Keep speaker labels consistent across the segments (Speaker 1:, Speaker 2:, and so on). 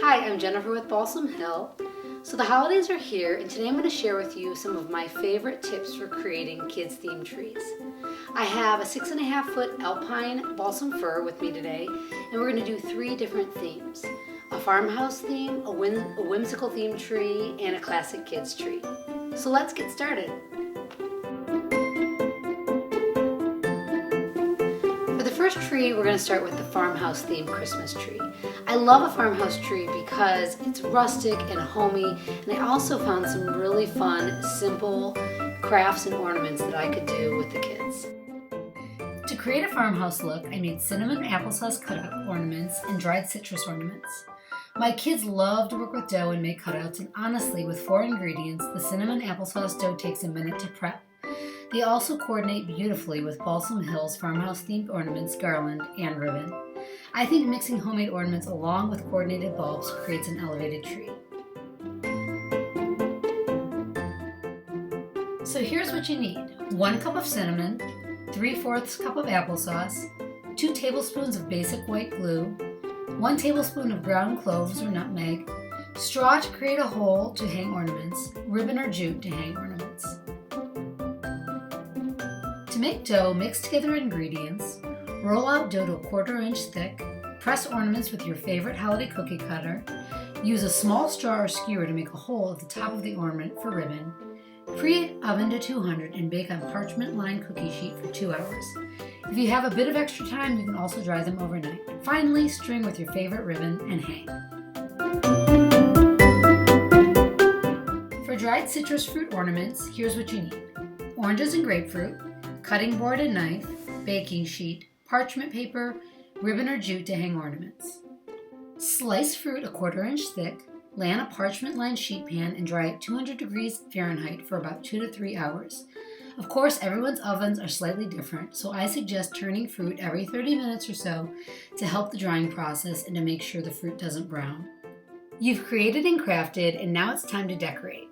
Speaker 1: Hi, I'm Jennifer with Balsam Hill. So the holidays are here, and today I'm going to share with you some of my favorite tips for creating kids themed trees. I have a 6.5 foot alpine balsam fir with me today, and we're going to do 3 different themes. A farmhouse theme, a whimsical themed tree, and a classic kids tree. So let's get started. For the first tree, we're going to start with the farmhouse themed Christmas tree. I love a farmhouse tree because it's rustic and homey, and I also found some really fun, simple crafts and ornaments that I could do with the kids. To create a farmhouse look, I made cinnamon applesauce cutout ornaments and dried citrus ornaments. My kids love to work with dough and make cutouts, and honestly, with 4 ingredients, the cinnamon applesauce dough takes a minute to prep. They also coordinate beautifully with Balsam Hill's farmhouse-themed ornaments, garland, and ribbon. I think mixing homemade ornaments along with coordinated bulbs creates an elevated tree. So here's what you need. 1 cup of cinnamon, 3/4 cup of applesauce, 2 tablespoons of basic white glue, 1 tablespoon of ground cloves or nutmeg, straw to create a hole to hang ornaments, ribbon or jute to hang ornaments. To make dough, mix together ingredients, roll out dough to a 1/4 inch thick, press ornaments with your favorite holiday cookie cutter, use a small straw or skewer to make a hole at the top of the ornament for ribbon, preheat oven to 200 and bake on parchment-lined cookie sheet for 2 hours. If you have a bit of extra time, you can also dry them overnight. Finally, string with your favorite ribbon and hang. For dried citrus fruit ornaments, here's what you need. Oranges and grapefruit, cutting board and knife, baking sheet, parchment paper, ribbon or jute to hang ornaments. Slice fruit a 1/4 inch thick, lay on a parchment-lined sheet pan and dry at 200 degrees Fahrenheit for about 2 to 3 hours. Of course, everyone's ovens are slightly different, so I suggest turning fruit every 30 minutes or so to help the drying process and to make sure the fruit doesn't brown. You've created and crafted, and now it's time to decorate.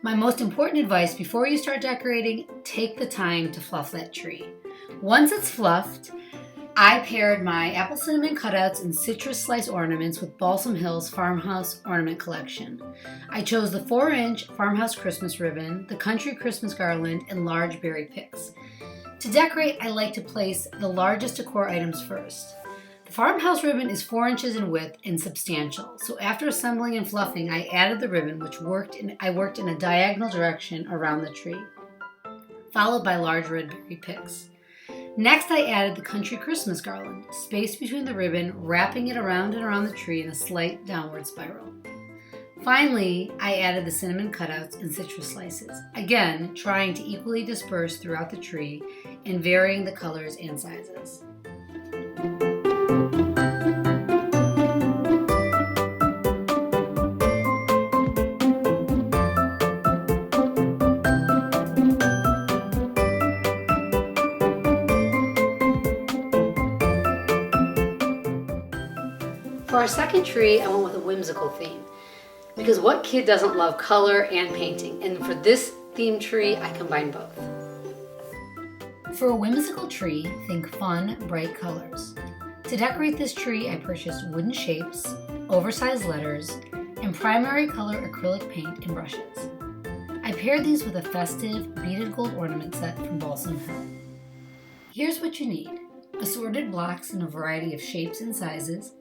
Speaker 1: My most important advice before you start decorating, take the time to fluff that tree. Once it's fluffed, I paired my apple cinnamon cutouts and citrus slice ornaments with Balsam Hill's Farmhouse Ornament Collection. I chose the 4-inch Farmhouse Christmas ribbon, the Country Christmas garland, and large berry picks. To decorate, I like to place the largest decor items first. The farmhouse ribbon is 4 inches in width and substantial, so after assembling and fluffing, I added the ribbon, I worked in a diagonal direction around the tree, followed by large red berry picks. Next, I added the Country Christmas garland, spaced between the ribbon, wrapping it around and around the tree in a slight downward spiral. Finally, I added the cinnamon cutouts and citrus slices, again trying to equally disperse throughout the tree and varying the colors and sizes. For our second tree, I went with a whimsical theme, because what kid doesn't love color and painting? And for this theme tree, I combined both. For a whimsical tree, think fun, bright colors. To decorate this tree, I purchased wooden shapes, oversized letters, and primary color acrylic paint and brushes. I paired these with a festive beaded gold ornament set from Balsam Hill. Here's what you need: assorted blocks in a variety of shapes and sizes,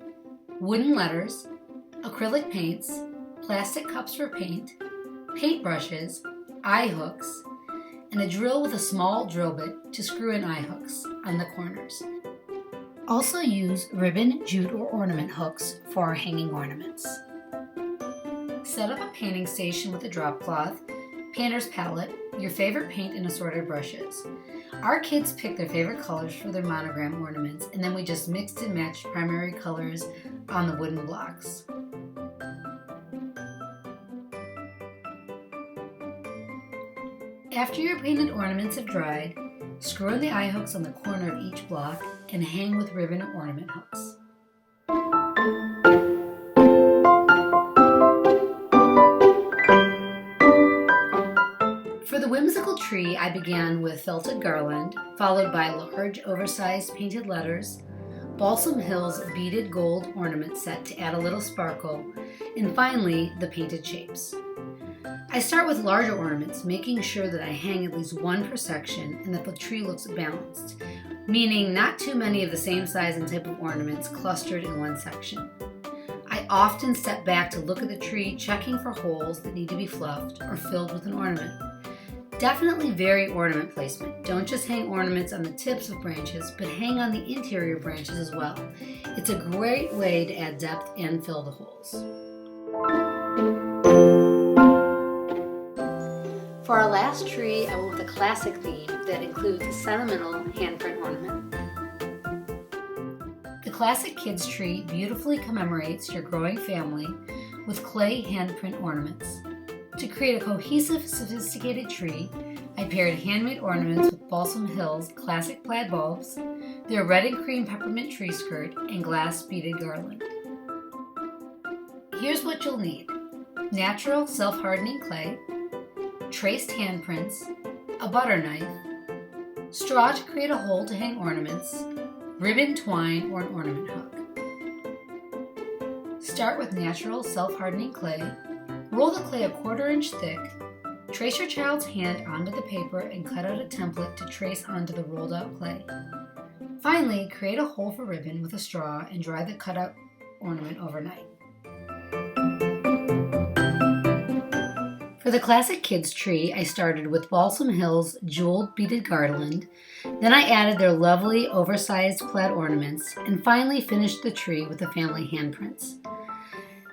Speaker 1: wooden letters, acrylic paints, plastic cups for paint, paint brushes, eye hooks, and a drill with a small drill bit to screw in eye hooks on the corners. Also use ribbon, jute, or ornament hooks for our hanging ornaments. Set up a painting station with a drop cloth, painter's palette, your favorite paint, and assorted brushes. Our kids picked their favorite colors for their monogram ornaments, and then we just mixed and matched primary colors on the wooden blocks. After your painted ornaments have dried, screw in the eye hooks on the corner of each block and hang with ribbon or ornament hooks. For the whimsical tree, I began with felted garland, followed by large oversized painted letters, Balsam Hill's beaded gold ornament set to add a little sparkle, and finally, the painted shapes. I start with larger ornaments, making sure that I hang at least one per section and that the tree looks balanced, meaning not too many of the same size and type of ornaments clustered in one section. I often step back to look at the tree, checking for holes that need to be fluffed or filled with an ornament. Definitely vary ornament placement. Don't just hang ornaments on the tips of branches, but hang on the interior branches as well. It's a great way to add depth and fill the holes. For our last tree, I went with a classic theme that includes a sentimental handprint ornament. The classic kids tree beautifully commemorates your growing family with clay handprint ornaments. To create a cohesive, sophisticated tree, I paired handmade ornaments with Balsam Hill's classic plaid bulbs, their red and cream peppermint tree skirt, and glass beaded garland. Here's what you'll need: natural self-hardening clay, traced handprints, a butter knife, straw to create a hole to hang ornaments, ribbon, twine, or an ornament hook. Start with natural self-hardening clay. Roll the clay a 1/4 inch thick. Trace your child's hand onto the paper and cut out a template to trace onto the rolled out clay. Finally, create a hole for ribbon with a straw and dry the cut out ornament overnight. For the classic kids tree, I started with Balsam Hill's jeweled beaded garland, then I added their lovely oversized plaid ornaments, and finally finished the tree with the family handprints.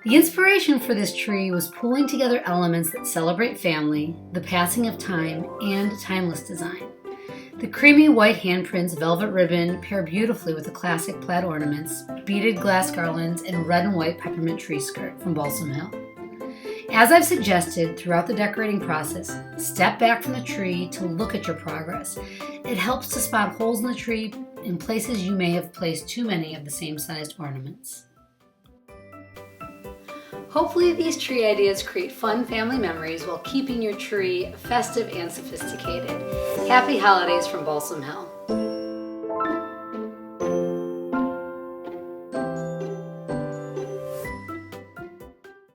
Speaker 1: The inspiration for this tree was pulling together elements that celebrate family, the passing of time, and timeless design. The creamy white handprints, velvet ribbon pair beautifully with the classic plaid ornaments, beaded glass garlands, and red and white peppermint tree skirt from Balsam Hill. As I've suggested throughout the decorating process, step back from the tree to look at your progress. It helps to spot holes in the tree in places you may have placed too many of the same sized ornaments. Hopefully these tree ideas create fun family memories while keeping your tree festive and sophisticated. Happy holidays from Balsam Hill.